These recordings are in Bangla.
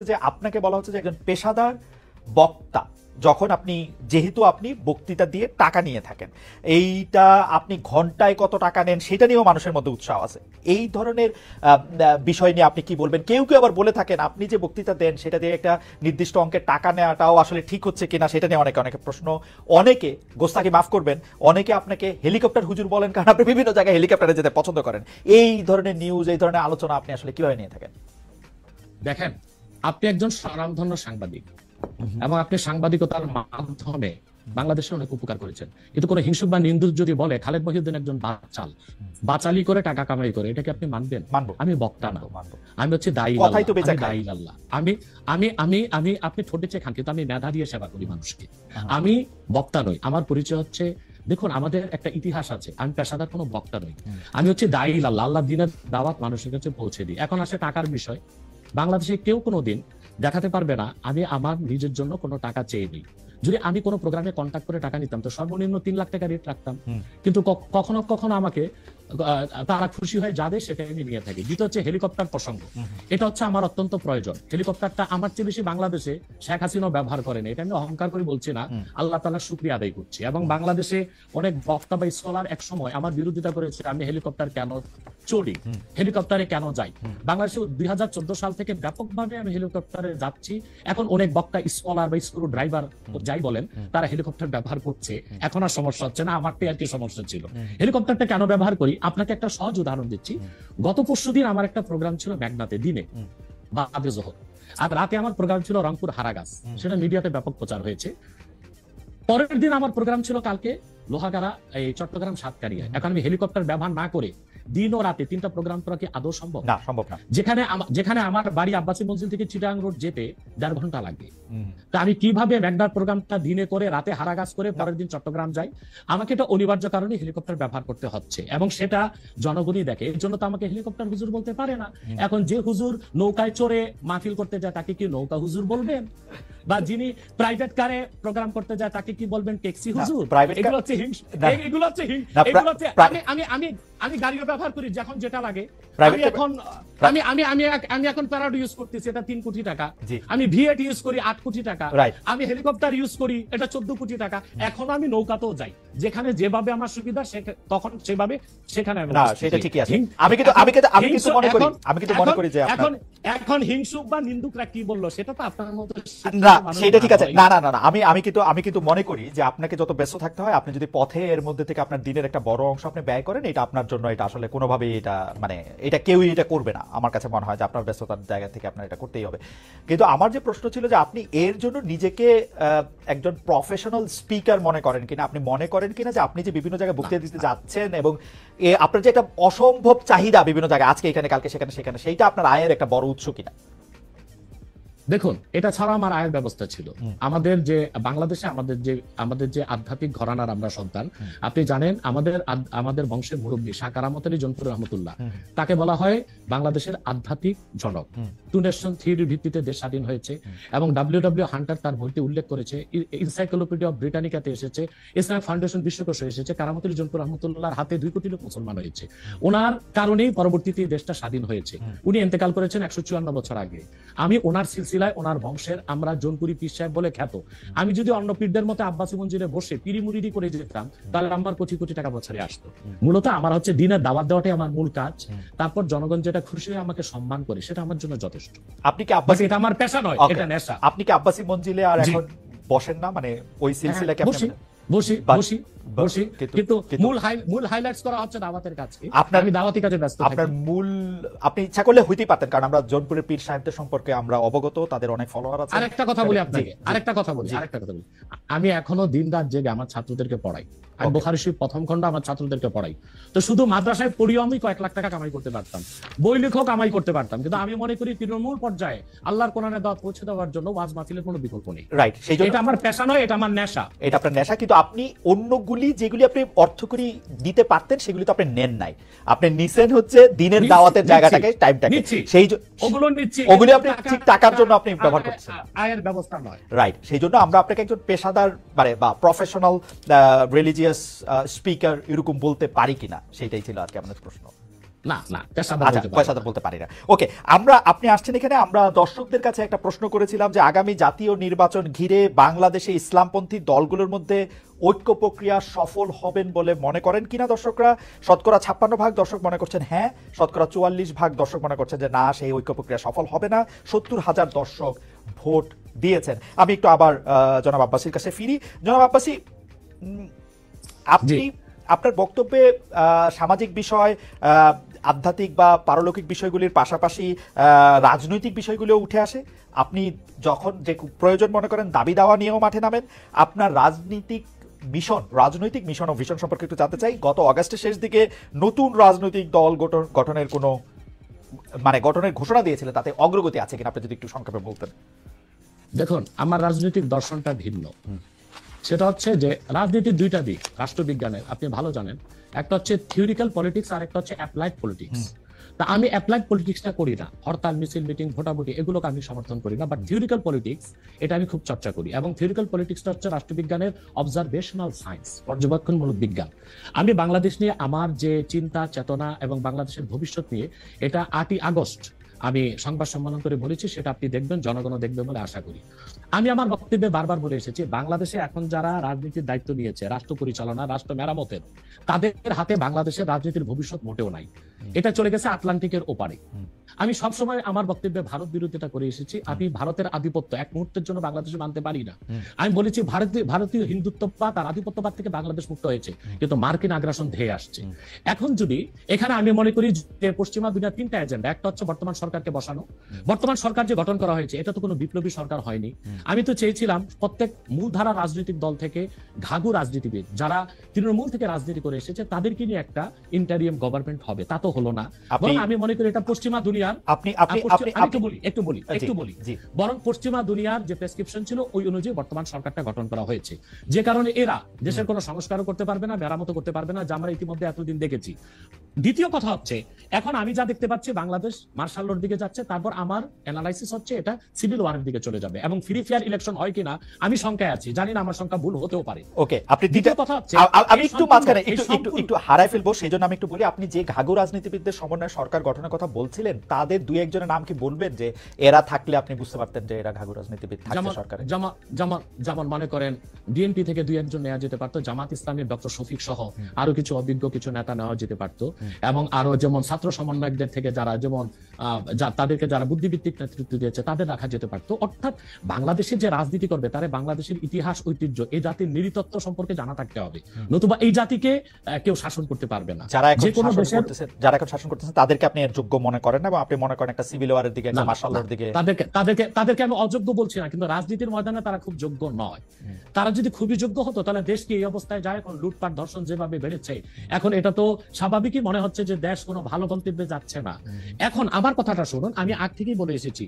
যে আপনাকে বলা হচ্ছে যে একজন পেশাদার বক্তা, যখন আপনি যেহেতু আপনি বক্তৃতা দিয়ে টাকা নিয়ে থাকেন, এইটা আপনি ঘন্টায় কত টাকা নেন সেটা নিয়েও মানুষের মধ্যে উৎসাহ আছে। এই ধরনের বিষয় নিয়ে আপনি কি বলবেন? কেউ কেউ আবার বলে থাকেন আপনি যে বক্তৃতা দেন সেটা দিয়ে একটা নির্দিষ্ট অঙ্কের টাকা নেওয়াটাও আসলে ঠিক হচ্ছে কিনা সেটা নিয়ে অনেকে অনেকে প্রশ্ন। অনেকে, গোস্তাকে মাফ করবেন, অনেকে আপনাকে হেলিকপ্টার হুজুর বলেন, কারণ আপনি বিভিন্ন জায়গায় হেলিকপ্টারে যেতে পছন্দ করেন। এই ধরনের নিউজ, এই ধরনের আলোচনা আপনি আসলে কিভাবে নিয়ে থাকেন? দেখেন, আপনি একজন স্বনামধন্য সাংবাদিক এবং আপনি সাংবাদিকতার মাধ্যমে বাংলাদেশে অনেক উপকার করেছেন, কিন্তু কোন হিংসুক বা নিন্দুক যদি বলে খালেদ মহিউদ্দিন একজন বাচালি করে টাকা কামাই করে, এটাকে আপনি মানবেন? মানবো। আমি বক্তা না, আমি হচ্ছে দায়ী আল্লাহ। আমি আমি আমি আমি আপনি ঠোঁটে চেয়ে খান, কিন্তু আমি মেধা দিয়ে সেবা করি মানুষকে। আমি বক্তা নই। আমার পরিচয় হচ্ছে, দেখুন আমাদের একটা ইতিহাস আছে, আমি পেশাদার কোনো বক্তা নই। আমি হচ্ছে দায়ী আল্লাহ, আল্লাহ দিনের দাওয়াত মানুষের কাছে পৌঁছে দিই। এখন আসে টাকার বিষয়। বাংলাদেশে কেউ কোনোদিন দেখাতে পারবে না আমি আমার নিজের জন্য কোনো টাকা চেয়ে নিই। যদি আমি কোনো প্রোগ্রামে কন্ট্যাক্ট করে টাকা নিতাম তো সর্বনিম্ন 3 লাখ টাকা রেট রাখতাম, কিন্তু কখনো কখনো আমাকে তারা খুশি হয় যাদের, সেটা আমি নিয়ে থাকি। দ্বিতীয় হচ্ছে হেলিকপ্টার প্রসঙ্গ। এটা হচ্ছে আমার অত্যন্ত প্রয়োজন। হেলিকপ্টারটা আমার চেয়ে বেশি বাংলাদেশে শেখ হাসিনাও ব্যবহার করেন, এটা আমি অহংকার করে বলছি না, আল্লাহ তাআলার শুকরিয়া আদায় করছি। এবং বাংলাদেশে অনেক বক্তা বা স্কলার এক সময় আমার বিরোধিতা করেছে, আমি হেলিকপ্টার কেন চড়ি, হেলিকপ্টারে কেন যাই। বাংলাদেশে 2014 সাল থেকে ব্যাপকভাবে আমি হেলিকপ্টারে যাচ্ছি। এখন অনেক বক্তা, স্কলার বা স্ক্রু ড্রাইভার যাই বলেন, তারা হেলিকপ্টার ব্যবহার করছে, এখন আর সমস্যা হচ্ছে না। আমার আর কি সমস্যা ছিল। হেলিকপ্টারটা কেন ব্যবহার করি, আপনাকে একটা সহজ উদাহরণ দিচ্ছি। গত পরশুদিন আমার একটা প্রোগ্রাম ছিল মেঘনাতে, দিনে বা আধে জোহর, আর রাতে আমার প্রোগ্রাম ছিল রংপুর হারাগাছ, সেটা মিডিয়াতে ব্যাপক প্রচার হয়েছে। পরের দিন আমার প্রোগ্রাম ছিল কালকে লোহাগাড়া, এই চট্টগ্রাম সাতকারিয়া। এখন আমি হেলিকপ্টার ব্যবহার না করে দিন ও রাতে 3টা প্রোগ্রাম করা কি আদৌ সম্ভব? না, সম্ভব না। যেখানে আমার বাড়ি আব্বাসী মঞ্জিল থেকে চিটাগাং রোড যেতে 1.5 ঘন্টা লাগবে। তা আমি কিভাবে মেঘনার প্রোগ্রামটা দিনে করে রাতে হারাগাছ করে পরের দিন চট্টগ্রাম যাই? আমাকে এটা অনিবার্য কারণে হেলিকপ্টার ব্যবহার করতে হচ্ছে, এবং সেটা জনগণই দেখে। এর জন্য তো আমাকে হেলিকপ্টার হুজুর বলতে পারে না। এখন যে হুজুর নৌকায় চড়ে মাহফিল করতে যায় তাকে কি নৌকা হুজুর বলবেন? বা যিনি প্রাইভেট কারে প্রোগ্রাম করতে যায় তাকে কি বলবেন ট্যাক্সি হুজুর? এগুলো হচ্ছে আমি গাড়িও ব্যবহার করি যখন যেটা লাগে। আমি এখন প্যারাড ইউজ করতেছি, এটা 3 কোটি টাকা। আমি ভিএট ইউজ করি 8 কোটি টাকা। আমি হেলিকপ্টার ইউজ করি, এটা 14 কোটি টাকা। এখন আমি নৌকাতেও যাই, যেখানে যেভাবে আমার সুবিধা তখন সেভাবে সেখানে আমি। না, সেটা ঠিকই আছে। আমি কিন্তু মনে করি যে এখন হিংসুক বা নিন্দুকরা কি বললো সেটা তো আপনার মতো না, সেটা ঠিক আছে। না না না, আমি কিন্তু মনে করি যে আপনাকে যত ব্যস্ত থাকতে হয়, আপনি যদি পথে এর মধ্যে থেকে আপনার দিনের একটা বড় অংশ আপনি ব্যয় করেন, এটা আপনার জন্য, এটা আসলে কোনোভাবেই এটা মানে এটা কেউই এটা করবে না। আমার কাছে মনে হয় যে আপনার ব্যস্ততার জায়গা থেকে আপনার এটা করতেই হবে। কিন্তু আমার যে প্রশ্ন ছিল যে আপনি এর জন্য নিজেকে একজন প্রফেশনাল স্পিকার মনে করেন কিনা, আপনি মনে করেন কিনা যে আপনি যে বিভিন্ন জায়গায় বক্তৃতা দিতে যাচ্ছেন এবং আপনার যে একটা অসম্ভব চাহিদা বিভিন্ন জায়গায়, আজকে এখানে কালকে সেখানে, সেইটা আপনার আয়ের একটা বড় উৎস কিনা? দেখুন, এটা ছাড়া আমার আয়ের ব্যবস্থা ছিল। আমাদের যে বাংলাদেশে আমাদের যে আধ্যাত্মিক ঘরানার আমরা সন্তান, আপনি জানেন আমাদের বংশের মুরব্বী শাহ কারামত আলী জনপুর রহমতুল্লাহ, তাকে বলা হয় বাংলাদেশের আধ্যাত্মিক জনক। 2 নেশন থিওরির ভিত্তিতে দেশ স্বাধীন হয়েছে, এবং ডব্লিউ হান্টার তার বইতে উল্লেখ করেছে, এনসাইক্লোপিডিয়া অফ ব্রিটানিকাতে এসেছে, ইসলামিক ফাউন্ডেশন বিশ্বকোষে এসেছে, কারামত আলী জনপুর রহমতুল্লাহর হাতে 2 কোটি লোক মুসলমান হয়েছে। ওনার কারণেই পরবর্তীতে দেশটা স্বাধীন হয়েছে। উনি ইন্তেকাল করেছেন 154 বছর আগে। আমি ওনার ওনার বংশের, আমরা জোনপুরি পীর সাহেব বলে খ্যাত। আমি যদি অন্য পীরদের মতো আব্বাসী মঞ্জিলে বসে পিরি মুরিদি করে যেতাম, তাহলে আমার কোটি কোটি টাকা বছরে আসতো। মূলত আমার হচ্ছে দিনের দাওয়াত দেওয়াটাই আমার মূল কাজ। তারপর জনগণ যেটা খুশি হয়ে আমাকে সম্মান করে, সেটা আমার জন্য যথেষ্ট। আপনি কি আব্বাসী, এটা আমার পেশা নয়, এটা নেশা। আপনি কি আব্বাসী মঞ্জিলে আর এখন বসেন না? মানে ওই সিলসিলা কি আপনি? বসি, কিন্তু মূল হাইলাইটস করা হচ্ছে দাওয়াতের কাজকে। আমি দাওয়াতি কাজে ব্যস্ত থাকি। আপনার আপনি ইচ্ছা করলে হইতেই পারতেন, কারণ আমরা জোনপুরের পীর সাহেবদের সম্পর্কে আমরা অবগত, তাদের অনেক ফলোয়ার আছে। আরেকটা কথা বলি আপনাকে, আরেকটা কথা বলি। আমি এখনো দিন রাত জেগে আমার ছাত্রদেরকে পড়াই। আমি বুখারী শরীফ প্রথম খণ্ড আমার ছাত্রদেরকে পড়াই। তো শুধু মাদ্রাসায় পড়িও আমি কয়েক লাখ টাকা কামাই করতে পারতাম, বই লেখক কামাই করতে পারতাম, কিন্তু আমি মনে করি তৃণমূল পর্যায়ে আল্লাহর কোরআনের দাওয়াত পৌঁছে দেওয়ার জন্য ওয়াজ মাহফিলের কোনো বিকল্প নেই। রাইট, এটা আমার পেশা নয়, এটা আমার নেশা। এটা আপনার নেশা, কিন্তু আপনি অন্যগুলি যেগুলি আপনি অর্থকরী দিতে পারতেন সেগুলি তো আপনি নেন নাই। আপনি নিছেন হচ্ছে দিনের দাওয়াতের জায়গাটাকে, টাইমটাকে, ওগুলি আপনি ঠিক টাকার জন্য আপনি ব্যবহার করছেন, আয়ের ব্যবস্থা নয়। রাইট, সেই জন্য আমরা আপনাকে একজন পেশাদার মানে বা প্রফেশনাল রিলিজিয়াস স্পিকার এরকম বলতে পারি কিনা, সেটাই ছিল আর কি আমাদের প্রশ্ন। না না পেশাদার আচ্ছা, বলতে পারি না। পেশাদার বলতে পারি না। ওকে, আপনি আসছেন এখানে, আমরা দর্শকদের কাছে একটা প্রশ্ন করেছিলাম যে আগামী জাতীয় নির্বাচন ঘিরে বাংলাদেশে ইসলামপন্থী দলগুলোর মধ্যে ঐক্য প্রক্রিয়া সফল হবেন বলে মনে করেন কিনা দর্শকরা। শতকরা 56% দর্শক মনে করছেন হ্যাঁ, শতকরা 44% দর্শক মনে করছেন যে না, সেই ঐক্য প্রক্রিয়া সফল হবে না। 70,000 দর্শক ভোট দিয়েছেন। আমি একটু আবার জনাব আব্বাসীর কাছে ফিরি। জনাব আব্বাসী, আপনি আপনার বক্তব্যে সামাজিক বিষয়, আধ্যাত্মিক বা পারলৌকিক বিষয়গুলির পাশাপাশি রাজনৈতিক বিষয়গুলিও উঠে আসে। আপনি যখন যে প্রয়োজন মনে করেন দাবি দাওয়া নিয়েও মাঠে নামেন। আপনার রাজনৈতিক মিশন ও ভিশন সম্পর্কে একটু জানতে চাই। গত অগাস্টের শেষ দিকে নতুন রাজনৈতিক দল গঠনের কোনো গঠনের ঘোষণা দিয়েছিলেন, তাতে অগ্রগতি আছে কিনা আপনি যদি একটু সংক্ষেপে বলতেন। দেখুন, আমার রাজনৈতিক দর্শনটা ভিন্ন। সেটা হচ্ছে যে রাজনীতির দুইটা দিক রাষ্ট্রবিজ্ঞানের, আপনি ভালো জানেন। একটা হচ্ছে থিওরিক্যাল পলিটিক্স আর একটা হচ্ছে অ্যাপ্লাইড পলিটিক্স। তা আমি অ্যাপ্লাইড পলিটিক্সটা করি না, হরতাল মিছিল মিটিং ভোটাভুটি এগুলোকে আমি সমর্থন করি না, বাট থিওরিক্যাল পলিটিক্স এটা আমি খুব চর্চা করি। এবং থিওরিক্যাল পলিটিক্সটা হচ্ছে রাষ্ট্রবিজ্ঞানের অবজারভেশনাল সায়েন্স, পর্যবেক্ষণমূলক বিজ্ঞান। আমি বাংলাদেশ নিয়ে আমার যে চিন্তা চেতনা এবং বাংলাদেশের ভবিষ্যৎ নিয়ে, এটা 8ই আগস্ট আমি সংবাদ সম্মেলন করে বলেছি, সেটা আপনি দেখবেন, জনগণও দেখবে বলে আশা করি। আমি আমার বক্তব্যে বারবার বলে এসেছি, বাংলাদেশে এখন যারা রাজনীতির দায়িত্ব নিয়েছে, রাষ্ট্র পরিচালনা, রাষ্ট্র মেরামতের, তাদের হাতে বাংলাদেশের রাজনীতির ভবিষ্যৎ মোটেও নাই। এটা চলে গেছে আটলান্টিকের ওপারে। আমি সবসময় আমার বক্তব্যে ভারত বিরোধিতা করে এসেছি। আমি ভারতের আধিপত্য এক মুহূর্তের জন্য বাংলাদেশে মানতে পারি না। আমি বলেছি ভারতীয় হিন্দুত্ববাদ আর আধিপত্যবাদ থেকে বাংলাদেশ মুক্ত হয়েছে, কিন্তু মার্কিন আগ্রাসন ধেয়ে আসছে। এখন যদি এখানে আমি মনে করি যে পশ্চিমা দুনিয়ার 3টা এজেন্ডা, একটা হচ্ছে বর্তমান সরকারকে বসানো। বর্তমান সরকার যে গঠন করা হয়েছে, এটা তো কোনো বিপ্লবী সরকার হয়নি। আমি তো চেয়েছিলাম প্রত্যেক মূলধারা রাজনৈতিক দল থেকে ঘাঘু রাজনীতিবিদ যারা তৃণমূল থেকে রাজনীতি করে এসেছে, তাদেরকে নিয়ে একটা ইন্টারিয়াম গভর্নমেন্ট হবে। তা তো হলো না। আমি মনে করি এটা পশ্চিমা দুনিয়ার বরং পশ্চিমা দুনিয়ার যে প্রেসক্রিপশন ছিল ওই অনুযায়ী বর্তমান সরকারটা গঠন করা হয়েছে, যে কারণে এরা দেশের কোনো সংস্কারও করতে পারবে না, মেরামত করতে পারবে না, যা আমরা ইতিমধ্যে এতদিন দেখেছি। দ্বিতীয় কথা হচ্ছে, এখন আমি যা দেখতে পাচ্ছি বাংলাদেশ মার্শাল লর দিকে যাচ্ছে। তারপর আমার অ্যানালাইসিস হচ্ছে এটা সিভিল ওয়ারের দিকে চলে যাবে, এবং ফ্রি ফেয়ার ইলেকশন হয় কিনা আমি শঙ্কায় আছি, জানি না, আমার শঙ্কা ভুল হতেও পারে। ওকে, আপনি দ্বিতীয় কথা হচ্ছে, আমি একটু মাঝখানে একটু হারাই ফেলবো, সেজন্য আমি একটু বলি। আপনি যে ঘাঘু রাজনীতিবিদদের সমন্বয়ে সরকার গঠনের কথা বলছিলেন, তাদের দুই একজনের নাম কি বলবেন, যে এরা থাকলে আপনি বুঝতে পারতেন যে এরা ঘাঘু রাজনীতিবিদ থাকছে সরকারে? যেমন মনে করেন বিএনপি থেকে দুই একজন নেওয়া যেতে পারতো, জামাত ইসলামের ডক্টর শফিক সহ আরো কিছু অভিজ্ঞ কিছু নেতা নেওয়া যেতে পারতো, এবং আরো যেমন ছাত্র সমন্বয়কদের থেকে যারা যেমন তাদেরকে যারা বুদ্ধিভিত্তিক নেতৃত্ব দিয়েছে তাদের রাখা যেতে পারতো। অর্থাৎ বাংলাদেশের যে রাজনীতি করবে তারা বাংলাদেশের ইতিহাস, ঐতিহ্য, এই জাতির নৃতত্ব সম্পর্কে জানা থাকতে হবে, নতুবা এই জাতিকে কেউ শাসন করতে পারবে না। যারা এখন শাসন করতেছেন তাদেরকে আপনি যোগ্য মনে করেন না, বা আপনি মনে করেন একটা সিভিল ওয়ারের দিকে, একটা মার্শাল লর দিকে? তাদেরকে আমি অযোগ্য বলছি না, কিন্তু রাজনীতির ময়দানে তারা খুব যোগ্য নয়। তারা যদি খুবই যোগ্য হতো তাহলে দেশ কি এই অবস্থায় যায়? এখন লুটপাট ধর্ষণ যেভাবে বেড়েছে, এখন এটা তো স্বাভাবিকই মনে হচ্ছে যে দেশ কোনো ভালো গন্তব্যে যাচ্ছে না। এখন আমার কথাটা শুনুন, আমি আগ থেকেই বলে এসেছি,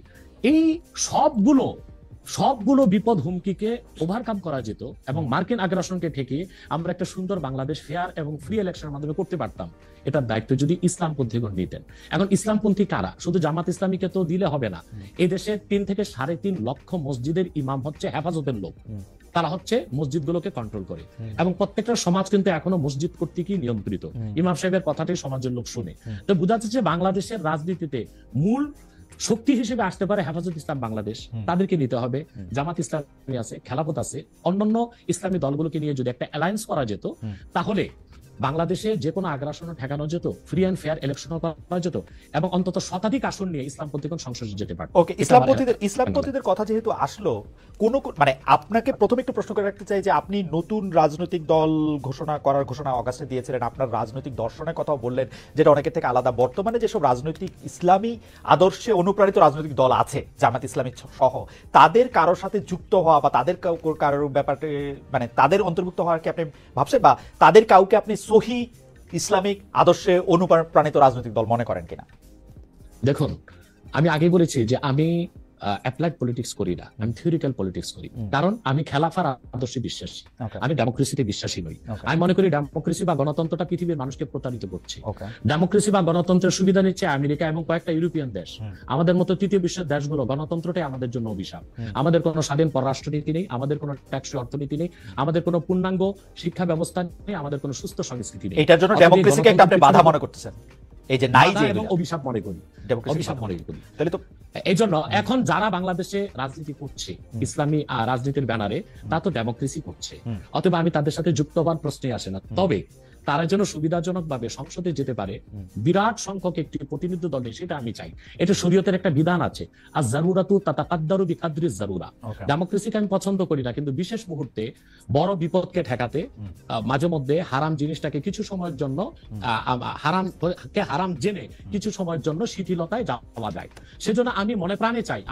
এই সবগুলো বিপদ হুমকিকে ওভারকাম করা যেত, এবং মার্কিন আগ্রাসনকে ঠেকিয়ে আমরা একটা সুন্দর বাংলাদেশ ফেয়ার এবং ফ্রি ইলেকশনের মাধ্যমে করতে পারতাম। এটার দায়িত্ব যদি ইসলামপন্থীগণ নিতেন। এখন ইসলামপন্থী কারা? শুধু জামাত ইসলামীকে তো দিলে হবে না। এই দেশে 3 থেকে 3.5 লক্ষ মসজিদের ইমাম হচ্ছে হেফাজতের লোক, তারা হচ্ছে মসজিদগুলোকে কন্ট্রোল করে, এবং প্রত্যেকটা সমাজ কিন্তু এখনো মসজিদ কর্তৃকই নিয়ন্ত্রিত। ইমাম সাহেবের কথাটাই সমাজের লোক শুনে। তো বোঝা যাচ্ছে বাংলাদেশের রাজনীতিতে মূল শক্তি হিসেবে আসতে পারে হেফাজত ইসলাম বাংলাদেশ, তাদেরকে নিতে হবে। জামাত ইসলামী আছে, খেলাফত আছে, অন্যান্য ইসলামী দলগুলোকে নিয়ে যদি একটা অ্যালায়েন্স করা যেত, তাহলে বাংলাদেশে যে কোনো আগ্রাসনও ঠেকানো যেত, ফ্রি অ্যান্ড ফেয়ার ইলেকশনও করা যেত, এবং অন্তত শতাধিক আসন নিয়ে ইসলামপন্থীগণ সংসদে যেতে পারত। ওকে, ইসলামপন্থীদের কথা যেহেতু আসলো, আপনাকে প্রথমে একটু প্রশ্ন করে রাখতে চাই যে আপনি নতুন রাজনৈতিক দল ঘোষণা অগাস্টে দিয়েছিলেন, আপনার রাজনৈতিক দর্শনের কথাও বললেন, যেটা অনেকের থেকে আলাদা। বর্তমানে যেসব রাজনৈতিক ইসলামী আদর্শে অনুপ্রাণিত রাজনৈতিক দল আছে, জামাত ইসলামী সহ, তাদের কারোর সাথে যুক্ত হওয়া বা তাদের কারোর ব্যাপারে তাদের অন্তর্ভুক্ত হওয়ার কি আপনি ভাবছেন, বা তাদের কাউকে আপনি সহি ইসলামিক আদর্শে অনুপ্রাণিত রাজনৈতিক দল মনে করেন কিনা? দেখুন, আমি আগে বলেছি যে আমি অ্যাপ্লাইড পলিটিক্স করি না, আমি থিওরিক্যাল পলিটিক্স করি, কারণ আমি খেলাফার আদর্শে বিশ্বাসী, আমি ডেমোক্রেসিতে বিশ্বাসী নই। আমি মনে করি ডেমোক্রেসি বা গণতন্ত্রটা পৃথিবীর মানুষকে প্রতারিত করছে। ডেমোক্রেসি বা গণতন্ত্রের সুবিধা নিচ্ছে আমেরিকা এবং কয়েকটা ইউরোপিয়ান দেশ। আমাদের মতো তৃতীয় বিশ্বের দেশগুলো গণতন্ত্রটাই আমাদের জন্য অভিশাপ। আমাদের কোনো স্বাধীন পররাষ্ট্রনীতি নেই, আমাদের কোনো ট্যাক্সি অর্থনীতি নেই, আমাদের কোনো পূর্ণাঙ্গ শিক্ষা ব্যবস্থা নেই, আমাদের কোনো সুস্থ সংস্কৃতি নেই। এটার জন্য ডেমোক্রেসিকে একটা আপনি বাধা মনে করতেছেন? এই যে নাই যে এবং অভিশাপ মনে করি, অভিশাপ মনে করি। তাহলে তো এই জন্য এখন যারা বাংলাদেশে রাজনীতি করছে ইসলামী রাজনীতির ব্যানারে, তা তো ডেমোক্রেসি করছে, অথবা আমি তাদের সাথে যুক্ত হওয়ার প্রশ্নই আসে না। তবে তারা যেন সুবিধাজনক ভাবে সংসদে যেতে পারে, বিরাট সংখ্যক একটি প্রতিনিধি দলে, সেটা আমি চাই। এটা শরীয়তের একটা বিধান আছে, আর জারুরাতু তাতাকাদ্দারু বিকাদরিজ জারুরা। ডেমোক্রেসিকে আমি পছন্দ করি না, কিন্তু বিশেষ মুহূর্তে বড় বিপদকে ঠেকাতে মাঝে মধ্যে হারাম জিনিসটাকে কিছু সময়ের জন্য হারাম জেনে কিছু সময়ের জন্য শিথিলতায় যাওয়া যায়। সেজন্য আমি মনে প্রাণে চাই